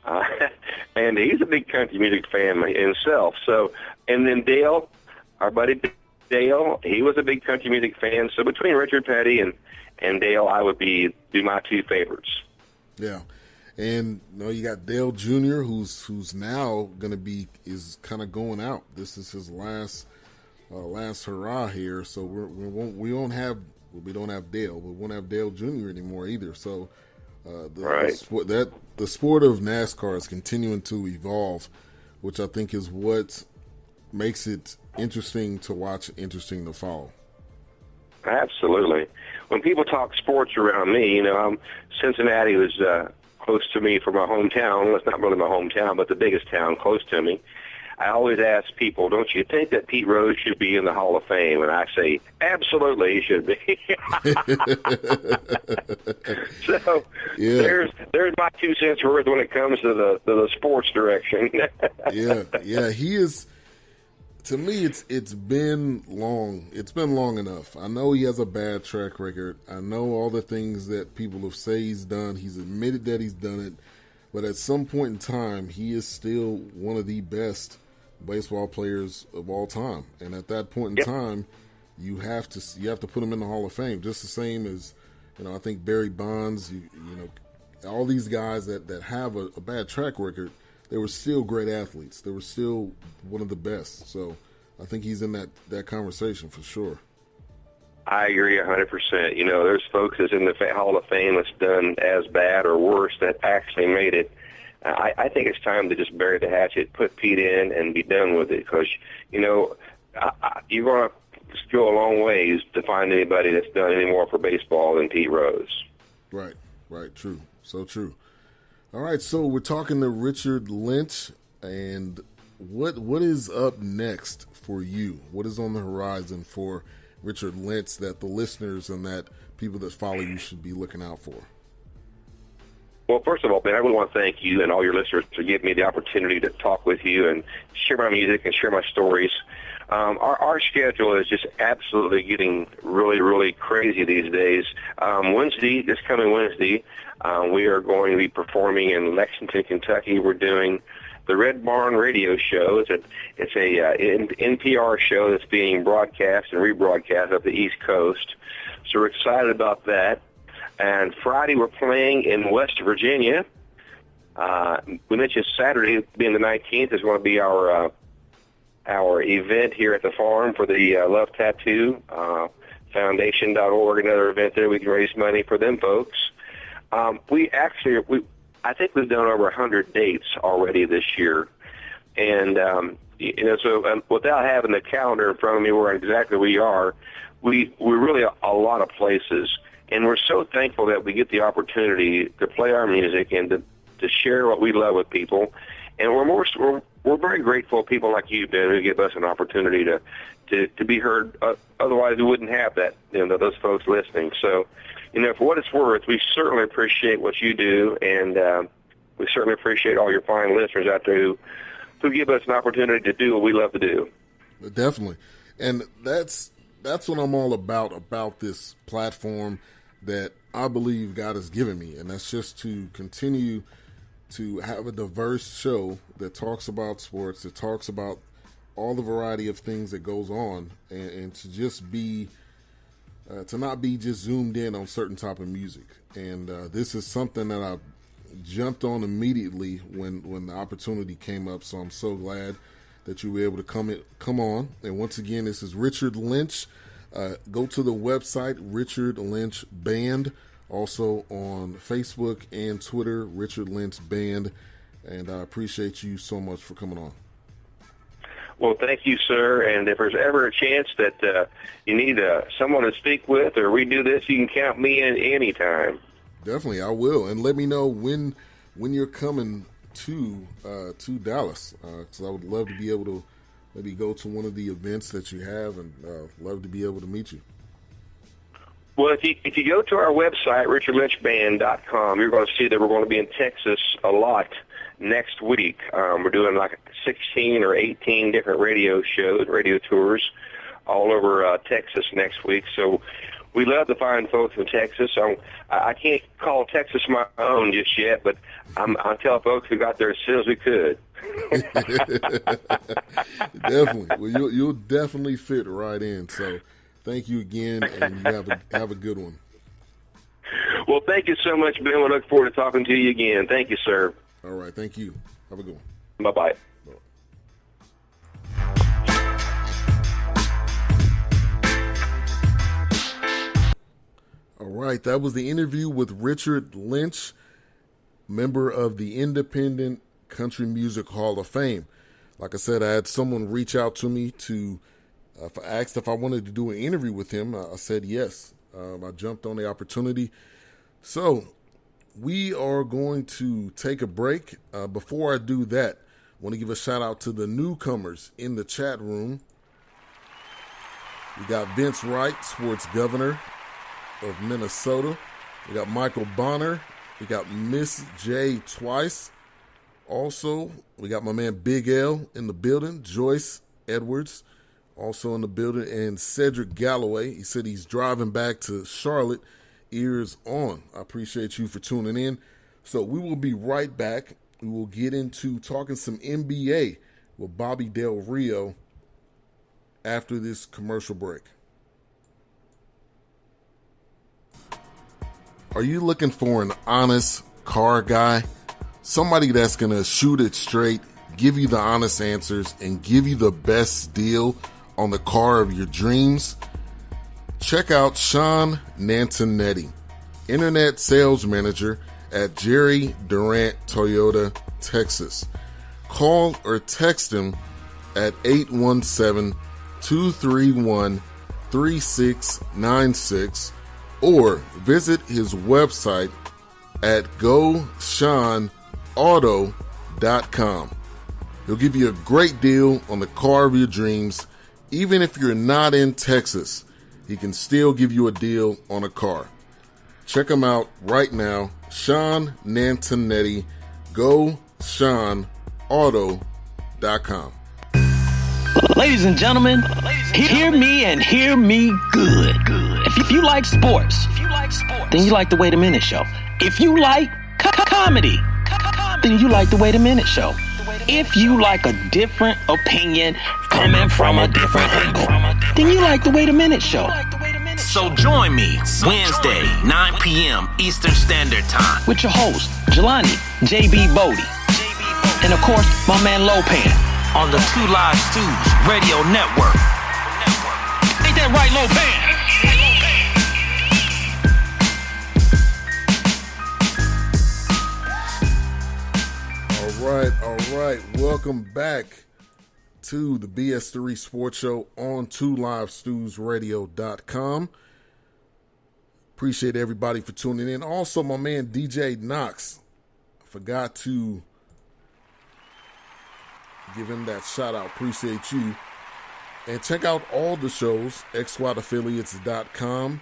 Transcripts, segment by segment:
uh, and he's a big country music fan himself. So, and then Dale, our buddy Dale, he was a big country music fan. So between Richard Petty and Dale, I would be my two favorites. Yeah. And you got Dale Jr., who's now is kind of going out. This is his last hurrah here. So we don't have Dale, but we won't have Dale Jr. anymore either. So the sport of NASCAR is continuing to evolve, which I think is what makes it interesting to watch, interesting to follow. Absolutely. When people talk sports around me, Cincinnati was close to me for my hometown. Well, it's not really my hometown, but the biggest town close to me. I always ask people, don't you think that Pete Rose should be in the Hall of Fame? And I say, absolutely, he should be. So there's my 2 cents worth when it comes to the sports direction. Yeah, he is. To me, it's been long. It's been long enough. I know he has a bad track record. I know all the things that people have said he's done. He's admitted that he's done it. But at some point in time, he is still one of the best baseball players of all time. And at that point in time, you have to put him in the Hall of Fame. Just the same as, I think Barry Bonds, all these guys that have a bad track record, they were still great athletes. They were still one of the best. So I think he's in that conversation for sure. I agree 100%. There's folks that's in the Hall of Fame that's done as bad or worse that actually made it. I think it's time to just bury the hatchet, put Pete in, and be done with it because, you're going to go a long ways to find anybody that's done any more for baseball than Pete Rose. Right, true. So true. All right, so we're talking to Richard Lynch, and what is up next for you? What is on the horizon for Richard Lynch that the listeners and that people that follow you should be looking out for? Well, first of all, Ben, I really want to thank you and all your listeners for giving me the opportunity to talk with you and share my music and share my stories. Our schedule is just absolutely getting really, really crazy these days. This coming Wednesday, we are going to be performing in Lexington, Kentucky. We're doing the Red Barn Radio Show. It's a NPR show that's being broadcast and rebroadcast up the East Coast. So we're excited about that. And Friday we're playing in West Virginia. We mentioned Saturday being the 19th is going to be our event here at the farm for the Love Tattoo Foundation.org, another event there. We can raise money for them folks. I think we've done over 100 dates already this year. And, so without having the calendar in front of me where exactly we are, we're really a lot of places. And we're so thankful that we get the opportunity to play our music and to share what we love with people. And we're very grateful to people like you, Ben, who give us an opportunity to be heard. Otherwise, we wouldn't have that, those folks listening. So, for what it's worth, we certainly appreciate what you do, and we certainly appreciate all your fine listeners out there who give us an opportunity to do what we love to do. Definitely. And that's what I'm all about this platform that I believe God has given me, and that's just to continue to have a diverse show that talks about sports, that talks about all the variety of things that goes on, and to just be to not be just zoomed in on certain type of music. And this is something that I jumped on immediately when the opportunity came up. So I'm so glad that you were able to come on. And once again, this is Richard Lynch. Go to the website, Richard Lynch Band. Also on Facebook and Twitter, Richard Lynch Band. And I appreciate you so much for coming on. Well, thank you, sir. And if there's ever a chance that you need someone to speak with or redo this, you can count me in anytime. Definitely, I will. And let me know when you're coming to Dallas, because I would love to be able to maybe go to one of the events that you have, and love to be able to meet you. Well, if you go to our website, richardlynchband.com, you're going to see that we're going to be in Texas a lot next week. We're doing like 16 or 18 different radio tours all over Texas next week. So we love the fine folks in Texas. I can't call Texas my own just yet, but I'll tell folks we got there as soon as we could. Definitely. Well, you'll definitely fit right in. So thank you again, and you have a good one. Well, thank you so much, Ben. We look forward to talking to you again. Thank you, sir. All right. Thank you. Have a good one. Bye-bye. All right, that was the interview with Richard Lynch, member of the Independent Country Music Hall of Fame. Like I said, I had someone reach out to me to asked if I wanted to do an interview with him. I said yes. I jumped on the opportunity. So we are going to take a break. Before I do that, I want to give a shout out to the newcomers in the chat room. We got Vince Wright, sports governor of Minnesota. We got Michael Bonner. We got Miss J twice. Also, we got my man Big L in the building. Joyce Edwards also in the building. And Cedric Galloway. He said he's driving back to Charlotte. Ears on. I appreciate you for tuning in. So we will be right back. We will get into talking some NBA with Bobby Del Rio after this commercial break. Are you looking for an honest car guy? Somebody that's going to shoot it straight, give you the honest answers, and give you the best deal on the car of your dreams? Check out Shawn Nataneti, Internet Sales Manager at Jerry Durant Toyota, Texas. Call or text him at 817-231-3696 or visit his website at GoShawnAuto.com. He'll give you a great deal on the car of your dreams. Even if you're not in Texas, he can still give you a deal on a car. Check him out right now. Shawn Nataneti, GoShawnAuto.com. Ladies and gentlemen, hear me and hear me good. If you like sports, then you like the Wait a Minute Show. If you like comedy, then you like the Wait a Minute Show. If you like a different opinion coming from a different angle, then you like the Wait a Minute Show. So join me Wednesday, 9 p.m. Eastern Standard Time with your host, Jelani J.B. Bodie. And of course, my man Lopan on the Two Live Stews Radio Network. Ain't that right, Lopan? All right. Welcome back to the BS3 Sports Show on 2livestewsradio.com. Appreciate everybody for tuning in. Also, my man DJ Knox. I forgot to give him that shout out. Appreciate you. And check out all the shows, xsquadaffiliates.com,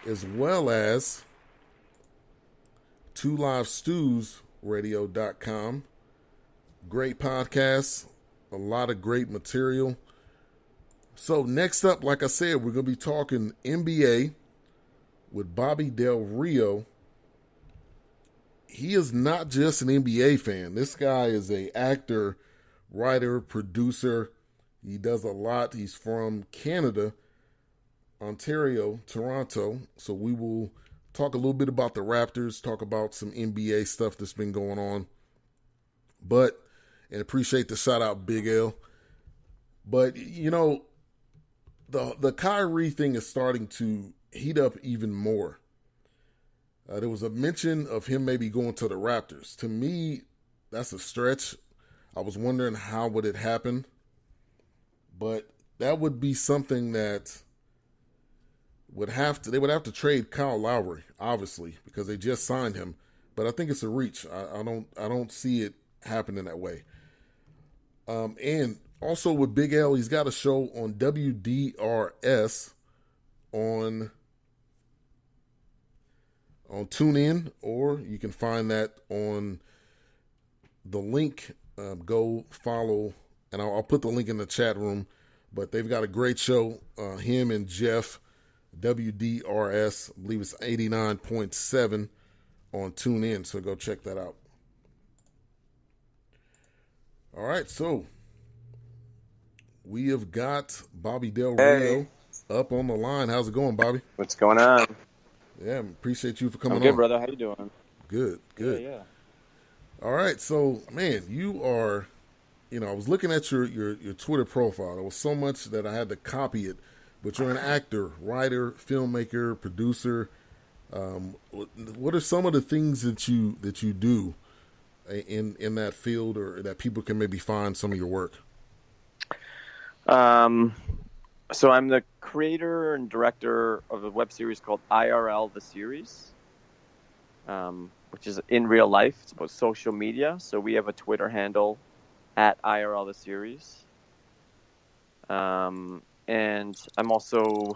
as well as 2livestewsradio.com. Great podcasts, a lot of great material. So next up, like I said, we're going to be talking NBA with Bobby Del Rio. He is not just an NBA fan. This guy is an actor, writer, producer. He does a lot. He's from Canada, Ontario, Toronto. So we will talk a little bit about the Raptors, talk about some NBA stuff that's been going on. And appreciate the shout out, Big L. But, you know, the Kyrie thing is starting to heat up even more. There was a mention of him maybe going to the Raptors. To me, that's a stretch. I was wondering how would it happen. But that would be something that they would have to trade Kyle Lowry, obviously, because they just signed him. But I think it's a reach. I don't see it happening that way. And also with Big L, he's got a show on WDRS on TuneIn, or you can find that on the link. Go follow, and I'll put the link in the chat room. But they've got a great show. Him and Jeff WDRS. I believe it's 89.7 on TuneIn, so go check that out. All right, so we have got Bobby Del Rio up on the line. How's it going, Bobby? What's going on? Yeah, appreciate you for coming on. I'm good, brother. How you doing? Good. Yeah. All right, so, man, you are, I was looking at your Twitter profile. There was so much that I had to copy it, but you're an actor, writer, filmmaker, producer. What are some of the things that you do in that field, or that people can maybe find some of your work? So I'm the creator and director of a web series called IRL the Series, which is in real life. It's about social media. So we have a Twitter handle at IRL the Series. And I'm also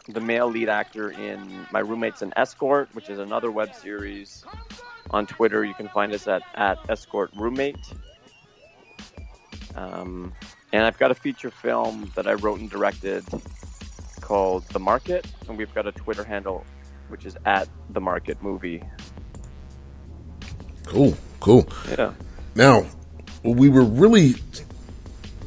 the male lead actor in My Roommate's an Escort, which is another web series. On Twitter, you can find us at Escort Roommate. And I've got a feature film that I wrote and directed called The Market, and we've got a Twitter handle which is at The Market Movie. Cool. Yeah. Now, what we were really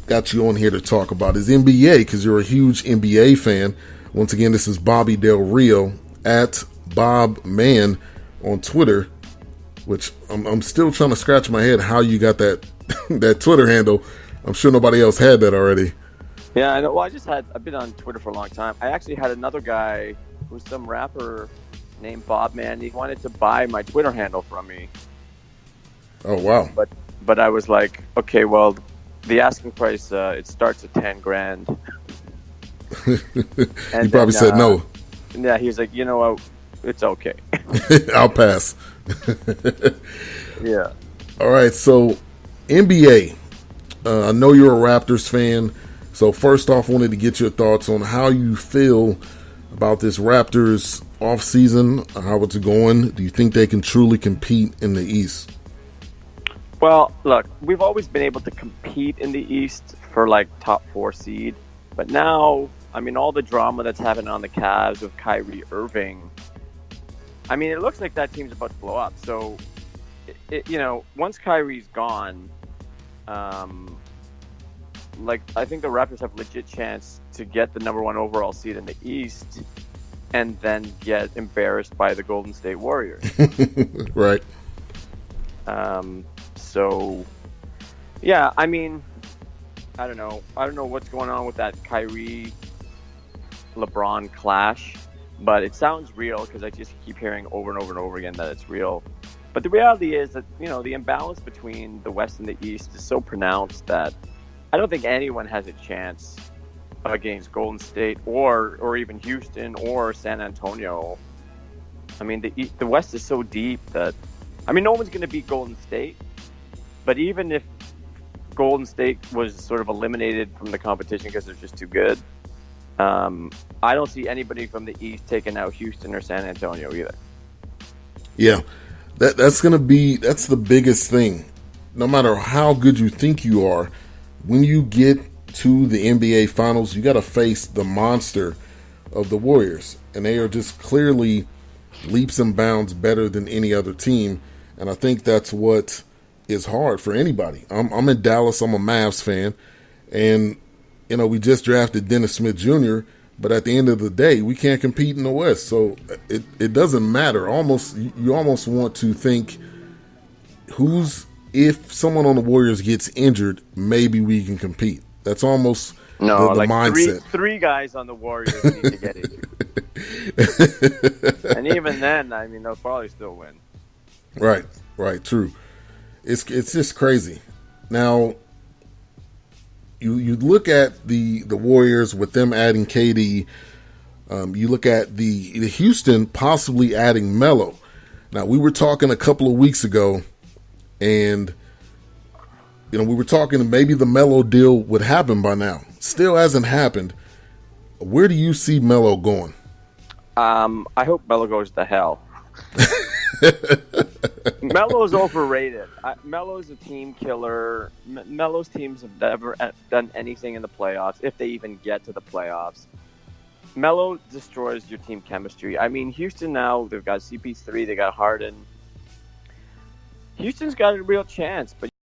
got you on here to talk about is NBA, because you're a huge NBA fan. Once again, this is Bobby Del Rio at Bob Man on Twitter, which I'm still trying to scratch my head how you got that that Twitter handle. I'm sure nobody else had that already. Yeah, I know. Well, I've been on Twitter for a long time. I actually had another guy who's some rapper named Bob Man. He wanted to buy my Twitter handle from me. Oh, wow. But I was like, okay, well, the asking price, it starts at $10,000. He probably said no. Yeah, he was like, you know what, it's okay. I'll pass. Yeah. All right, so NBA. I know you're a Raptors fan, so first off, I wanted to get your thoughts on how you feel about this Raptors offseason, how it's going. Do you think they can truly compete in the East? Well, look, we've always been able to compete in the East for like top 4 seed, but now, I mean, all the drama that's happening on the Cavs with Kyrie Irving, I mean, it looks like that team's about to blow up. So, once Kyrie's gone, I think the Raptors have a legit chance to get the number 1 overall seed in the East and then get embarrassed by the Golden State Warriors. Right. So, yeah, I mean, I don't know. I don't know what's going on with that Kyrie-LeBron clash, but it sounds real because I just keep hearing over and over and over again that it's real. But the reality is that, the imbalance between the West and the East is so pronounced that I don't think anyone has a chance against Golden State or even Houston or San Antonio. I mean, the West is so deep that, I mean, no one's going to beat Golden State. But even if Golden State was sort of eliminated from the competition because they're just too good, I don't see anybody from the East taking out Houston or San Antonio either. Yeah, that's the biggest thing. No matter how good you think you are, when you get to the NBA Finals, you got to face the monster of the Warriors, and they are just clearly leaps and bounds better than any other team. And I think that's what is hard for anybody. I'm in Dallas. I'm a Mavs fan, and we just drafted Dennis Smith Jr., but at the end of the day, we can't compete in the West. So it doesn't matter. You almost want to think, if someone on the Warriors gets injured, maybe we can compete. That's almost the mindset. Three guys on the Warriors need to get injured. And even then, I mean, they'll probably still win. Right, true. It's just crazy. Now, you look at the Warriors with them adding KD. You look at the Houston possibly adding Melo. Now, we were talking a couple of weeks ago, and we were talking maybe the Melo deal would happen by now. Still hasn't happened. Where do you see Melo going? I hope Melo goes to hell. Melo's overrated. Melo's a team killer. Melo's teams have never done anything in the playoffs, if they even get to the playoffs. Melo destroys your team chemistry. I mean, Houston now, they've got CP3, they got Harden. Houston's got a real chance, but